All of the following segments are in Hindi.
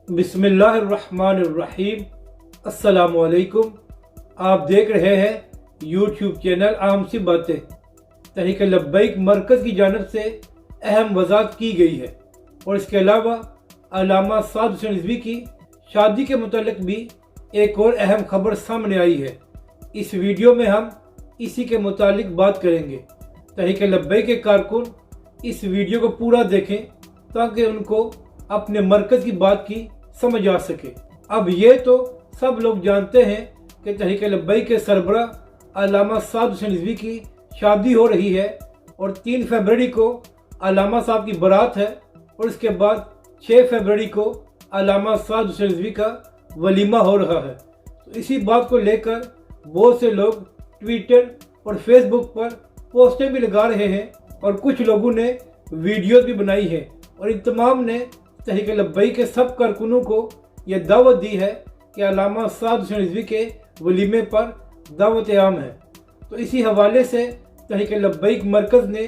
बिस्मिल्लाहिर्रहमानिर्रहीम। अस्सलामुअलैकुम। आप देख रहे हैं यूट्यूब चैनल आम सी बातें। तहरीक लब्बैक मरकज़ की जानिब से अहम वज़ाहत की गई है और इसके अलावा अल्लामा साद हुसैन रिज़वी की शादी के मुतालिक भी एक और अहम खबर सामने आई है। इस वीडियो में हम इसी के मुतालिक बात करेंगे। तहरीक लब्बैक के कारकुन इस वीडियो को पूरा देखें ताकि उनको अपने मरकज़ की बात की समझ आ सके। अब ये तो सब लोग जानते हैं कि तहरीक लब्बैक के सरबराह अल्लामा साद हुसैन रिज़वी की शादी हो रही है और 3 फरवरी को अल्लामा साहब की बारात है और इसके बाद 6 फरवरी को अल्लामा साद हुसैन रिज़वी का वलीमा हो रहा है। तो इसी बात को लेकर बहुत से लोग ट्विटर और फेसबुक पर पोस्टें भी लगा रहे हैं और कुछ लोगों ने वीडियोस भी बनाई है और इन तमाम ने तहरीक लब्बैक के सब कारकुनों को यह दावत दी है कि अल्लामा साद हुसैन रिज़वी के वलीमे पर दावत आम है। तो इसी हवाले से तहरीक लब्बैक मरकज़ ने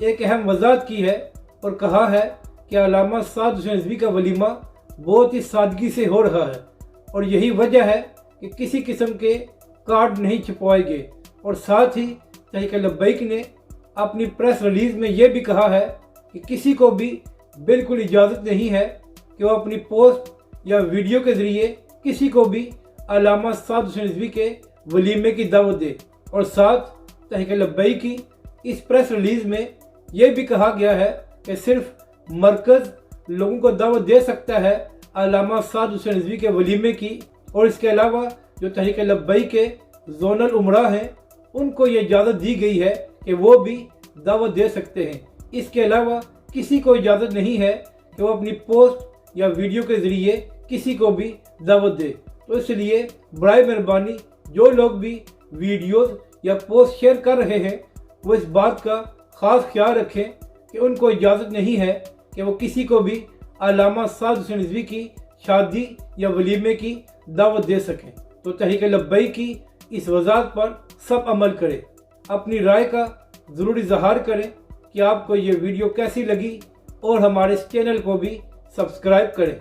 एक अहम वज़ाहत की है और कहा है कि अल्लामा साद हुसैन रिज़वी का वलीमा बहुत ही सादगी से हो रहा है और यही वजह है कि किसी किस्म के कार्ड नहीं छपवाए गए। और साथ ही तहरीक लब्बैक ने अपनी प्रेस रिलीज़ में यह भी कहा है कि किसी को भी बिल्कुल इजाज़त नहीं है कि वो अपनी पोस्ट या वीडियो के ज़रिए किसी को भी अल्लामा साद हुसैन रिज़वी के वलीमे की दावत दे। और साथ तहरीक लब्बैक की इस प्रेस रिलीज़ में यह भी कहा गया है कि सिर्फ मरकज़ लोगों को दावत दे सकता है अल्लामा साद हुसैन रिज़वी के वलीमे की और इसके अलावा जो तहरीक लब्बैक के जोनल उमरा हैं उनको ये इजाज़त दी गई है कि वो भी दावत दे सकते हैं। इसके अलावा किसी को इजाज़त नहीं है कि वो अपनी पोस्ट या वीडियो के ज़रिए किसी को भी दावत दे। तो इसलिए बराए मेहरबानी जो लोग भी वीडियोस या पोस्ट शेयर कर रहे हैं वो इस बात का ख़ास ख्याल रखें कि उनको इजाज़त नहीं है कि वो किसी को भी अल्लामा साद हुसैन रिज़वी की शादी या वलीमे की दावत दे सकें। तो तहरीक लब्बैक की इस वज़ाहत पर सब अमल करें। अपनी राय का ज़रूर इज़हार करें कि आपको ये वीडियो कैसी लगी और हमारे इस चैनल को भी सब्सक्राइब करें।